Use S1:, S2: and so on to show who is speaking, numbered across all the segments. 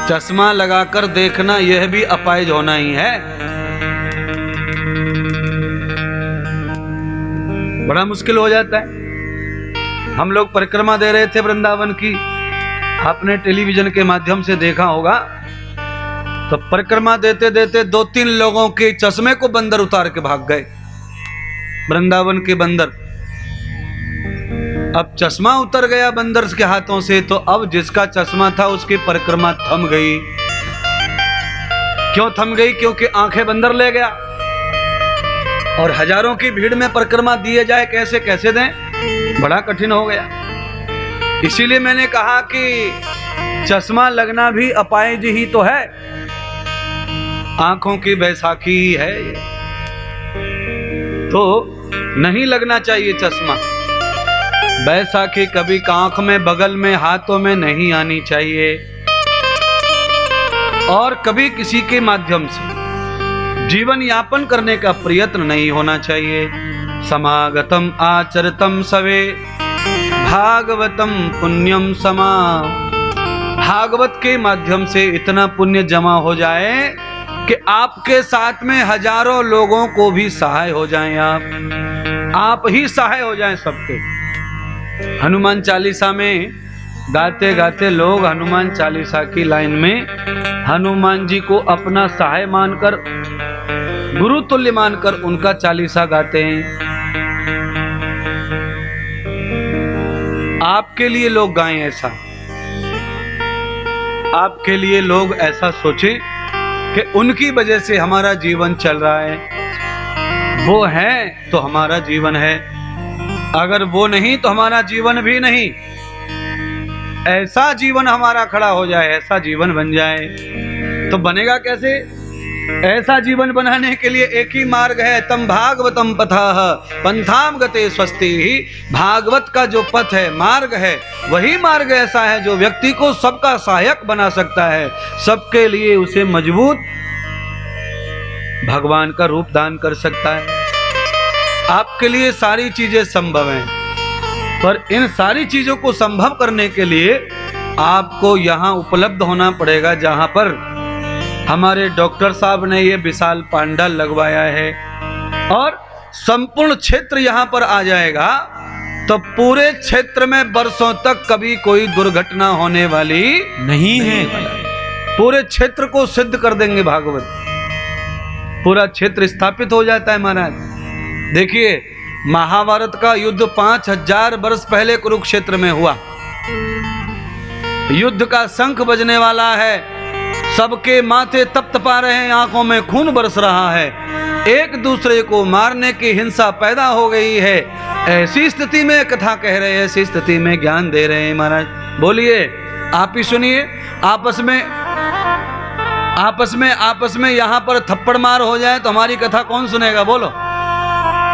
S1: चश्मा लगाकर देखना यह भी अपाहिज होना ही है। बड़ा मुश्किल हो जाता है। हम लोग परिक्रमा दे रहे थे वृंदावन की, आपने टेलीविजन के माध्यम से देखा होगा। तो परिक्रमा देते देते 2-3 लोगों के चश्मे को बंदर उतार के भाग गए, वृंदावन के बंदर। अब चश्मा उतर गया बंदर के हाथों से, तो अब जिसका चश्मा था उसकी परिक्रमा थम गई। क्यों थम गई? क्योंकि आंखें बंदर ले गया। और हजारों की भीड़ में परिक्रमा दिए जाए, कैसे कैसे दें, बड़ा कठिन हो गया। इसीलिए मैंने कहा कि चश्मा लगना भी अपाहिज ही तो है, आंखों की बैसाखी है ये। तो नहीं लगना चाहिए चश्मा। बैसाखी कभी आंख में, बगल में, हाथों में नहीं आनी चाहिए, और कभी किसी के माध्यम से जीवन यापन करने का प्रयत्न नहीं होना चाहिए। समागतम आचरितम सवे भागवतम पुण्यम समा। भागवत के माध्यम से इतना पुण्य जमा हो जाए कि आपके साथ में हजारों लोगों को भी सहाय हो जाएं, आप ही सहाय हो जाएं सबके। हनुमान चालीसा में गाते गाते लोग हनुमान चालीसा की लाइन में हनुमान जी को अपना सहाय मानकर, गुरु तुल्य मानकर उनका चालीसा गाते हैं। आपके लिए लोग गाएं ऐसा, आपके लिए लोग ऐसा सोचें कि उनकी वजह से हमारा जीवन चल रहा है। वो है तो हमारा जीवन है, अगर वो नहीं तो हमारा जीवन भी नहीं। ऐसा जीवन हमारा खड़ा हो जाए, ऐसा जीवन बन जाए। तो बनेगा कैसे? ऐसा जीवन बनाने के लिए एक ही मार्ग है, तम भागवतम पथः पंथाम गते स्वस्ति। ही भागवत का जो पथ है, मार्ग है, वही मार्ग ऐसा है जो व्यक्ति को सबका सहायक बना सकता है, सबके लिए उसे मजबूत भगवान का रूप दान कर सकता है। आपके लिए सारी चीजें संभव हैं, पर इन सारी चीजों को संभव करने के लिए आपको यहाँ उपलब्ध होना पड़ेगा, जहाँ पर हमारे डॉक्टर साहब ने ये विशाल पांडाल लगवाया है। और संपूर्ण क्षेत्र यहाँ पर आ जाएगा तो पूरे क्षेत्र में वर्षों तक कभी कोई दुर्घटना होने वाली नहीं है। पूरे क्षेत्र को सिद्ध कर देंगे भागवत, पूरा क्षेत्र स्थापित हो जाता है महाराज। देखिए, महाभारत का युद्ध 5000 वर्ष पहले कुरुक्षेत्र में हुआ। युद्ध का शंख बजने वाला है, सबके माथे तपतपा रहे हैं, आंखों में खून बरस रहा है, एक दूसरे को मारने की हिंसा पैदा हो गई है। ऐसी स्थिति में कथा कह रहे हैं, ऐसी स्थिति में ज्ञान दे रहे हैं महाराज। बोलिए, आप ही सुनिए। आपस में यहाँ पर थप्पड़ मार हो जाए तो हमारी कथा कौन सुनेगा? बोलो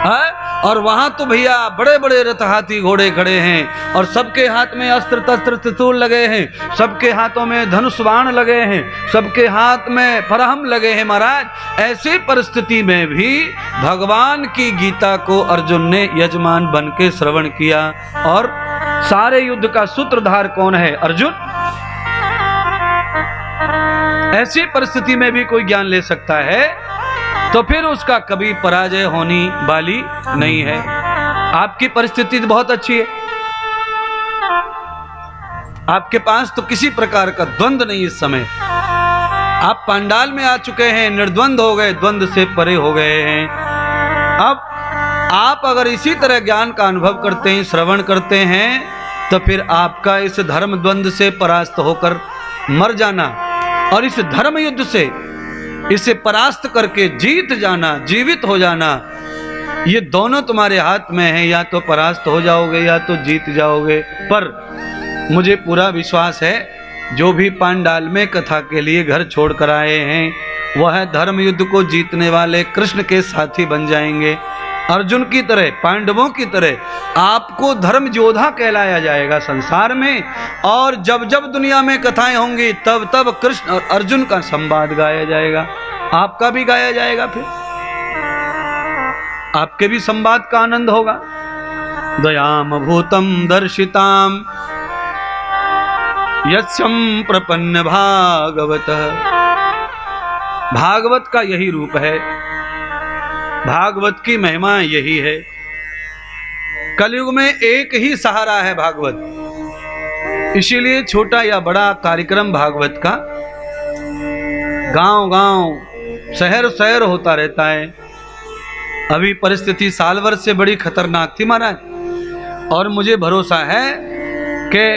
S1: है? और वहां तो भैया बड़े बड़े रथ, हाथी, घोड़े खड़े हैं, और सबके हाथ में अस्त्र शस्त्र त्रिशूल लगे हैं, सबके हाथों में धनुष बाण लगे हैं, सबके हाथ में फरहम लगे हैं महाराज। ऐसी परिस्थिति में भी भगवान की गीता को अर्जुन ने यजमान बन के श्रवण किया। और सारे युद्ध का सूत्रधार कौन है? अर्जुन। ऐसी परिस्थिति में भी कोई ज्ञान ले सकता है तो फिर उसका कभी पराजय होने वाली नहीं है। आपकी परिस्थिति बहुत अच्छी है, आपके पास तो किसी प्रकार का द्वंद्व नहीं इस समय। आप पांडाल में आ चुके हैं, निर्द्वंद हो गए, द्वंद्व से परे हो गए हैं। अब आप अगर इसी तरह ज्ञान का अनुभव करते हैं, श्रवण करते हैं, तो फिर आपका इस धर्म द्वंद्व से परास्त होकर मर जाना और इस धर्म युद्ध से इसे परास्त करके जीत जाना, जीवित हो जाना, ये दोनों तुम्हारे हाथ में है। या तो परास्त हो जाओगे या तो जीत जाओगे। पर मुझे पूरा विश्वास है, जो भी पांडाल में कथा के लिए घर छोड़ कर आए हैं वह धर्म युद्ध को जीतने वाले कृष्ण के साथी बन जाएंगे। अर्जुन की तरह, पांडवों की तरह आपको धर्म योद्धा कहलाया जाएगा संसार में। और जब जब दुनिया में कथाएं होंगी तब तब कृष्ण और अर्जुन का संवाद गाया जाएगा, आपका भी गाया जाएगा। फिर आपके भी संवाद का आनंद होगा। दयाम भूतम दर्शिताम यस्यं प्रपन्न भागवत। भागवत का यही रूप है, भागवत की महिमा यही है। कलयुग में एक ही सहारा है भागवत, इसीलिए छोटा या बड़ा कार्यक्रम भागवत का गांव गांव शहर शहर होता रहता है। अभी परिस्थिति साल भर से बड़ी खतरनाक थी महाराज, और मुझे भरोसा है कि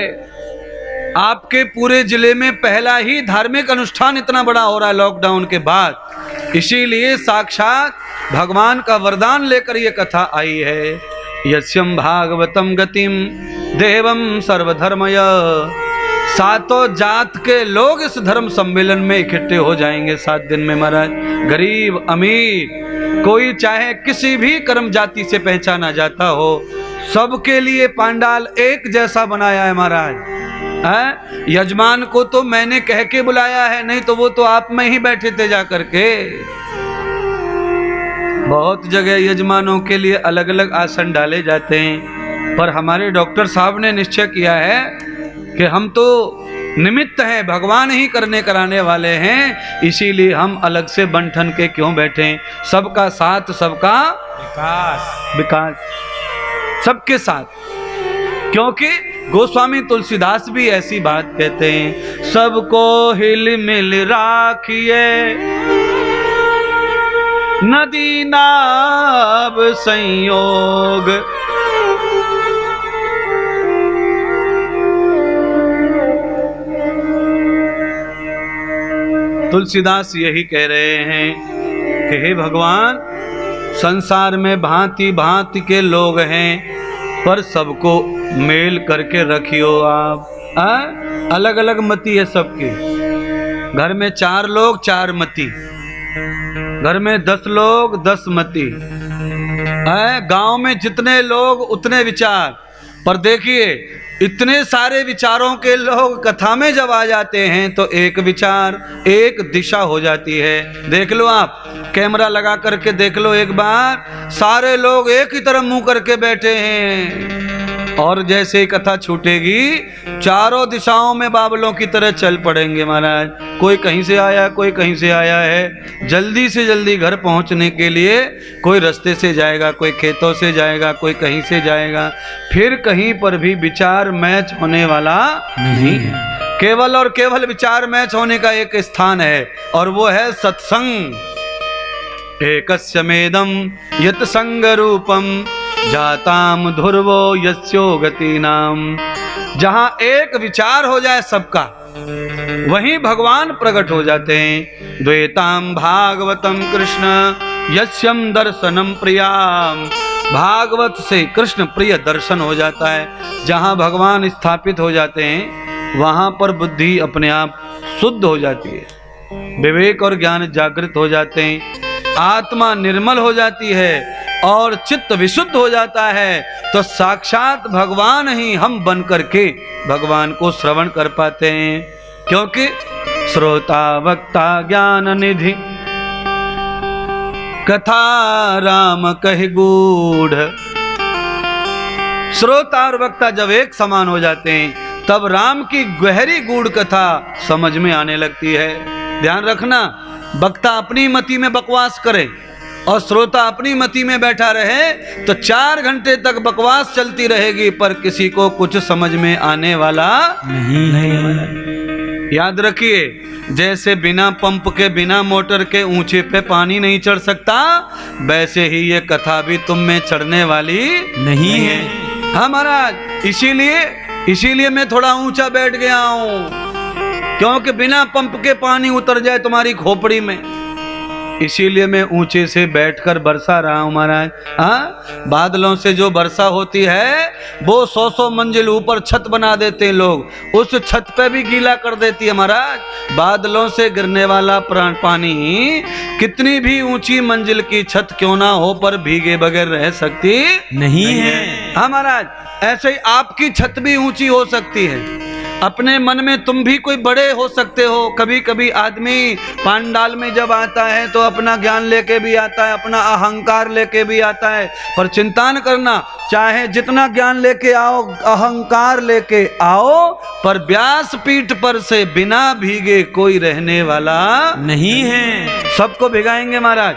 S1: आपके पूरे जिले में पहला ही धार्मिक अनुष्ठान इतना बड़ा हो रहा है लॉकडाउन के बाद। इसीलिए साक्षात भगवान का वरदान लेकर ये कथा आई है। यस्यं भागवतम गतिम देवम सर्वधर्मय। सातों जात के लोग इस धर्म सम्मेलन में इकट्ठे हो जाएंगे 7 दिन में महाराज। गरीब अमीर, कोई चाहे किसी भी कर्म जाति से पहचाना जाता हो, सबके लिए पांडाल एक जैसा बनाया है महाराज। यजमान को तो मैंने कह के बुलाया है, नहीं तो वो तो आप में ही बैठे थे जा करके। बहुत जगह यजमानों के लिए अलग अलग आसन डाले जाते हैं, पर हमारे डॉक्टर साहब ने निश्चय किया है कि हम तो निमित्त हैं, भगवान ही करने कराने वाले हैं, इसीलिए हम अलग से बंठन के क्यों बैठे। सबका साथ सबका विकास, सबके साथ। क्योंकि गोस्वामी तुलसीदास भी ऐसी बात कहते हैं, सबको हिल मिल राखिए नदी नाव संयोग। तुलसीदास यही कह रहे हैं कि हे भगवान, संसार में भांति भांति के लोग हैं, पर सबको मेल करके रखियो आप। अलग अलग मति है सबकी। घर में 4 लोग 4 मति, घर में 10 लोग 10 मति, गांव में जितने लोग उतने विचार। पर देखिए, इतने सारे विचारों के लोग कथा में जब आ जाते हैं तो एक विचार, एक दिशा हो जाती है। देख लो आप, कैमरा लगा करके देख लो एक बार, सारे लोग एक ही तरफ मुंह करके बैठे हैं, और जैसे ही कथा छूटेगी चारों दिशाओं में बाबलों की तरह चल पड़ेंगे महाराज। कोई कहीं से आया, कोई कहीं से आया है, जल्दी से जल्दी घर पहुंचने के लिए कोई रास्ते से जाएगा, कोई खेतों से जाएगा, कोई कहीं से जाएगा। फिर कहीं पर भी विचार मैच होने वाला नहीं है। केवल और केवल विचार मैच होने का एक स्थान है, और वो है सत्संग। एकस्य मेदम यत संग रूपम जाताम ध्रुवो यस्यो गति नाम। जहां एक विचार हो जाए सबका, वहीं भगवान प्रकट हो जाते हैं। द्वैताम भागवतम कृष्ण यस्यम दर्शनम प्रियाम। भागवत से कृष्ण प्रिय दर्शन हो जाता है। जहां भगवान स्थापित हो जाते हैं वहां पर बुद्धि अपने आप शुद्ध हो जाती है, विवेक और ज्ञान जागृत हो जाते हैं, आत्मा निर्मल हो जाती है और चित्त विशुद्ध हो जाता है। तो साक्षात भगवान ही हम बन करके भगवान को श्रवण कर पाते हैं। क्योंकि श्रोता वक्ता ज्ञान निधि कथा राम कहि गूढ़। श्रोता और वक्ता जब एक समान हो जाते हैं तब राम की गहरी गूढ़ कथा समझ में आने लगती है। ध्यान रखना, वक्ता अपनी मति में बकवास करे और श्रोता अपनी मति में बैठा रहे तो 4 घंटे तक बकवास चलती रहेगी, पर किसी को कुछ समझ में आने वाला नहीं। याद रखिए, जैसे बिना पंप के, बिना मोटर के ऊंचे पे पानी नहीं चढ़ सकता, वैसे ही ये कथा भी तुम में चढ़ने वाली नहीं है। हाँ महाराज, इसीलिए मैं थोड़ा ऊंचा बैठ गया हूँ, क्योंकि बिना पंप के पानी उतर जाए तुम्हारी खोपड़ी में। इसीलिए मैं ऊंचे से बैठकर बरसा रहा हूं महाराज। हाँ, बादलों से जो वर्षा होती है वो 100 मंजिल ऊपर छत बना देते हैं लोग, उस छत पे भी गीला कर देती है महाराज। बादलों से गिरने वाला पानी कितनी भी ऊंची मंजिल की छत क्यों ना हो, पर भीगे बगैर रह सकती नहीं है। हाँ महाराज, ऐसे ही आपकी छत भी ऊंची हो सकती है, अपने मन में तुम भी कोई बड़े हो सकते हो। कभी कभी आदमी पांडाल में जब आता है तो अपना ज्ञान लेके भी आता है, अपना अहंकार लेके भी आता है, पर चिंता न करना, चाहे जितना ज्ञान लेके आओ, अहंकार लेके आओ, पर व्यास पीठ पर से बिना भीगे कोई रहने वाला
S2: नहीं है।
S1: सबको भिगाएंगे महाराज,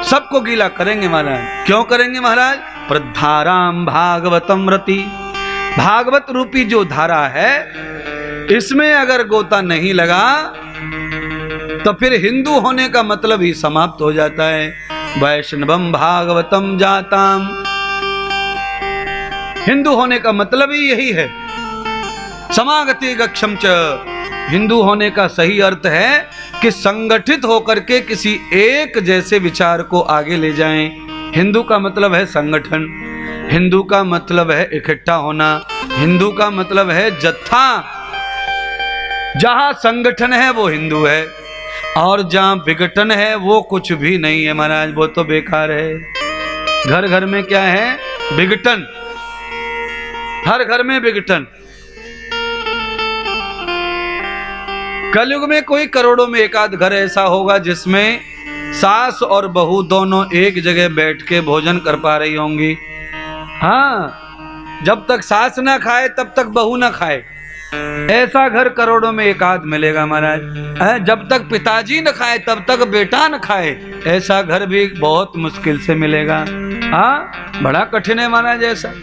S1: सबको गीला करेंगे महाराज। क्यों करेंगे महाराज? प्रधाराम भागवतम रति, भागवत रूपी जो धारा है, इसमें अगर गोता नहीं लगा तो फिर हिंदू होने का मतलब ही समाप्त हो जाता है। वैष्णवम भागवतम जाताम, हिंदू होने का मतलब ही यही है। समागति गक्षम च, हिंदू होने का सही अर्थ है कि संगठित होकर के किसी एक जैसे विचार को आगे ले जाएं। हिंदू का मतलब है संगठन, हिंदू का मतलब है इकट्ठा होना, हिंदू का मतलब है जत्था। जहां संगठन है वो हिंदू है, और जहां विघटन है वो कुछ भी नहीं है महाराज, वो तो बेकार है। घर घर में क्या है? विघटन, हर घर में विघटन। कलयुग में कोई करोड़ों में एक आध घर ऐसा होगा जिसमें सास और बहू दोनों एक जगह बैठ के भोजन कर पा रही होंगी। हाँ, जब तक सास ना खाए तब तक बहू ना खाए, ऐसा घर करोड़ों में एक आध मिलेगा महाराज। जब तक पिताजी न खाए तब तक बेटा न खाए, ऐसा घर भी बहुत मुश्किल से मिलेगा। हाँ, बड़ा कठिन है महाराज ऐसा।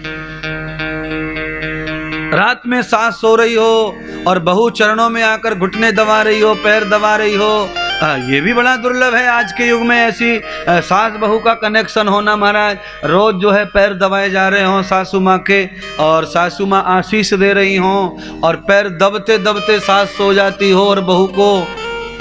S1: रात में सास सो रही हो और बहू चरणों में आकर घुटने दबा रही हो, पैर दबा रही हो, ये भी बड़ा दुर्लभ है आज के युग में। ऐसी सास बहू का कनेक्शन होना महाराज, रोज जो है पैर दबाए जा रहे हों सासू माँ के, और सासू माँ आशीष दे रही हों, और पैर दबते दबते सास सो जाती हो और बहू को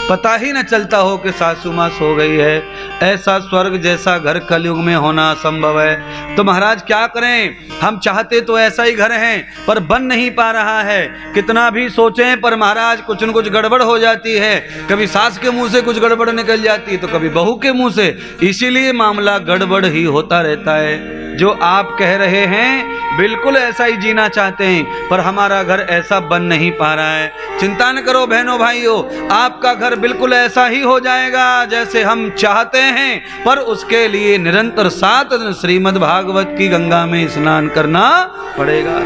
S1: पता ही न चलता हो कि सासू माँ सो गई है। ऐसा स्वर्ग जैसा घर कलयुग में होना असंभव है। तो महाराज क्या करें? हम चाहते तो ऐसा ही घर है, पर बन नहीं पा रहा है। कितना भी सोचें पर महाराज कुछ न कुछ गड़बड़ हो जाती है। कभी सास के मुंह से कुछ गड़बड़ निकल जाती है तो कभी बहू के मुंह से, इसीलिए मामला गड़बड़ ही होता रहता है। जो आप कह रहे हैं बिल्कुल ऐसा ही जीना चाहते हैं, पर हमारा घर ऐसा बन नहीं पा रहा है। चिंता न करो बहनों भाइयों, आपका घर बिल्कुल ऐसा ही हो जाएगा जैसे हम चाहते हैं, पर उसके लिए निरंतर 7 दिन श्रीमद् भागवत की गंगा में स्नान करना पड़ेगा।